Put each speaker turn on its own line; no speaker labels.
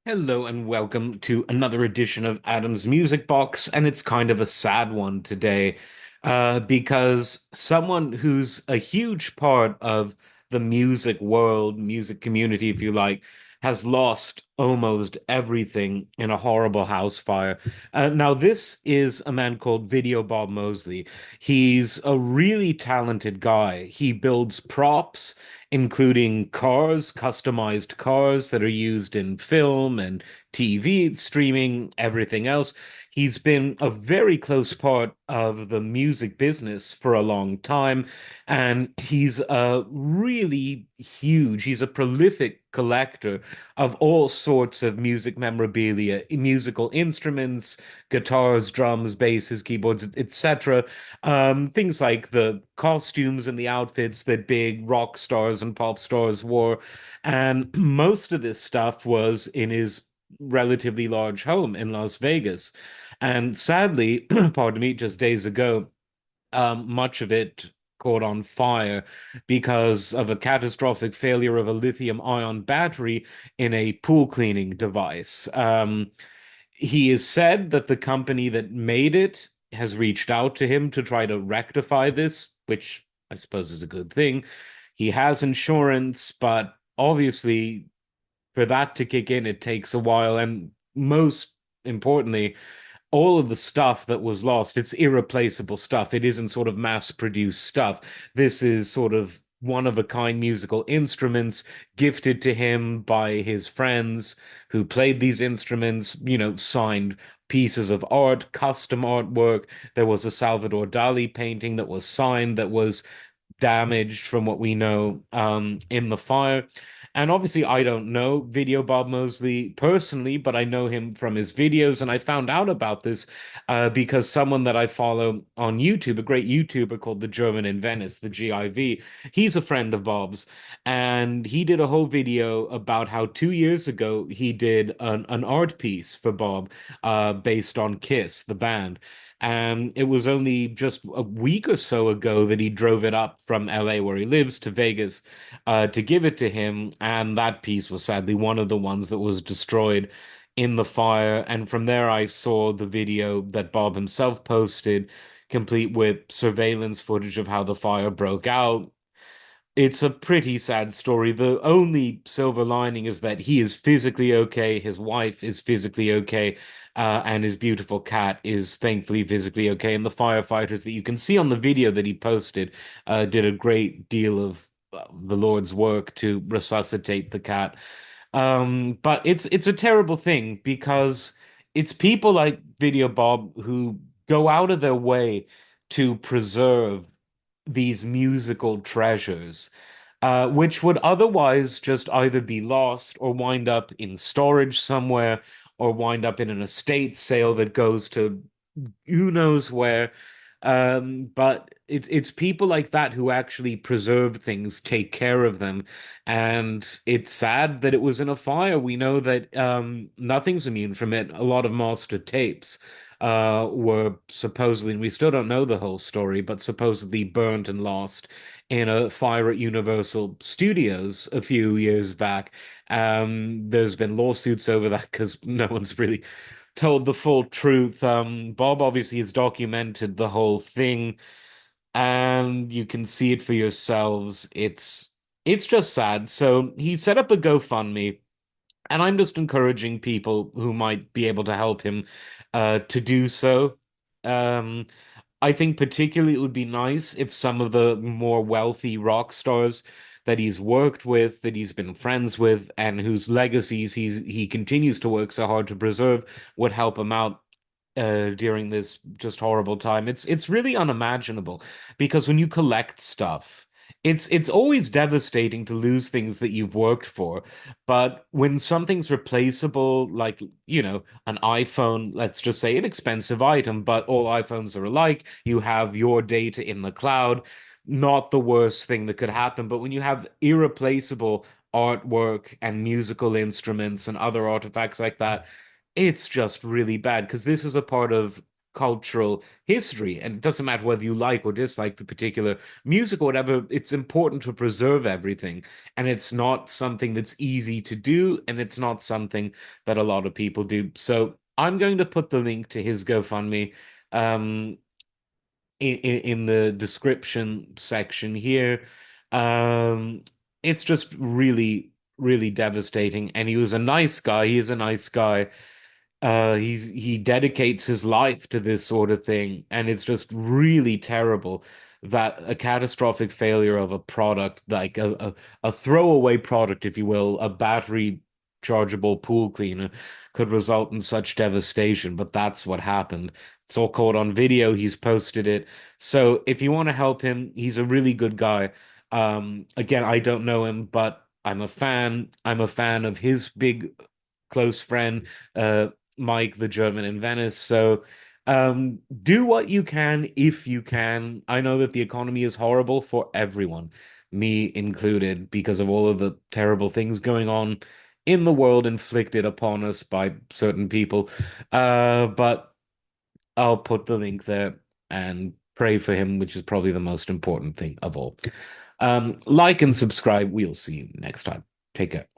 Hello and welcome to another edition of Adam's Music Box, and it's kind of a sad one today, because someone who's a huge part of the music world, music community, if you like, has lost almost everything in a horrible house fire. Now, this is a man called Videobob Moseley. He's a really talented guy. He builds props, including cars, customized cars that are used in film and TV, streaming, everything else. He's been a very close part of the music business for a long time, and he's a really huge, he's a prolific collector of all sorts of music memorabilia, musical instruments, guitars, drums, basses, keyboards, etc. Things like the costumes and the outfits that big rock stars and pop stars wore. And most of this stuff was in his relatively large home in Las Vegas. And sadly, pardon me, just days ago, much of it caught on fire because of a catastrophic failure of a lithium ion battery in a pool cleaning device. He has said that the company that made it has reached out to him to try to rectify this, which I suppose is a good thing. He has insurance, but obviously, for that to kick in, it takes a while. And most importantly, all of the stuff that was lost, it's irreplaceable stuff. It isn't sort of mass produced stuff. This is sort of one of a kind musical instruments gifted to him by his friends who played these instruments, signed pieces of art, custom artwork. There was a Salvador Dali painting that was signed that was damaged from what we know in the fire. And obviously, I don't know Video Bob Moseley personally, but I know him from his videos. And I found out about this because someone that I follow on YouTube, a great YouTuber called The German in Venice, the GIV, he's a friend of Bob's. And he did a whole video about how 2 years ago he did an art piece for Bob based on Kiss, the band. And it was only just a week or so ago that he drove it up from LA, where he lives, to Vegas to give it to him. And that piece was sadly one of the ones that was destroyed in the fire. And from there, I saw the video that Bob himself posted, complete with surveillance footage of how the fire broke out. It's a pretty sad story. The only silver lining is that he is physically okay, his wife is physically okay, and his beautiful cat is thankfully physically okay. And the firefighters that you can see on the video that he posted did a great deal of the Lord's work to resuscitate the cat. But it's a terrible thing because it's people like Video Bob who go out of their way to preserve these musical treasures, which would otherwise just either be lost or wind up in storage somewhere or wind up in an estate sale that goes to who knows where. But it's people like that who actually preserve things, take care of them. And it's sad that it was in a fire. We know that nothing's immune from it. A lot of master tapes were supposedly, and we still don't know the whole story, but supposedly burnt and lost in a fire at Universal Studios a few years back. There's been lawsuits over that because no one's really told the full truth. Bob obviously has documented the whole thing, and you can see it for yourselves. It's just sad. So he set up a GoFundMe, and I'm just encouraging people who might be able to help him to do so. Um, I think particularly it would be nice if some of the more wealthy rock stars that he's worked with, that he's been friends with, and whose legacies he continues to work so hard to preserve would help him out during this just horrible time. It's really unimaginable because when you collect stuff, it's always devastating to lose things that you've worked for. But when something's replaceable, like, an iPhone, let's just say an expensive item, but all iPhones are alike, you have your data in the cloud, not the worst thing that could happen. But when you have irreplaceable artwork and musical instruments and other artifacts like that, it's just really bad because this is a part of cultural history. And it doesn't matter whether you like or dislike the particular music or whatever, it's important to preserve everything. And it's not something that's easy to do, and it's not something that a lot of people do. So I'm going to put the link to his GoFundMe um, in the description section here. Um, it's just really, really devastating. And he was a nice guy. He is a nice guy. He dedicates his life to this sort of thing, and it's just really terrible that a catastrophic failure of a product, like a throwaway product, if you will, a battery chargeable pool cleaner, could result in such devastation. But that's what happened. It's all caught on video. He's posted it. So if you want to help him, he's a really good guy. Again, I don't know him, but I'm a fan. I'm a fan of his big close friend. Mike, the German in Venice. So do what you can if you can. I know that the economy is horrible for everyone, me included, because of all of the terrible things going on in the world inflicted upon us by certain people. But I'll put the link there and pray for him, which is probably the most important thing of all. Like and subscribe. We'll see you next time. Take care.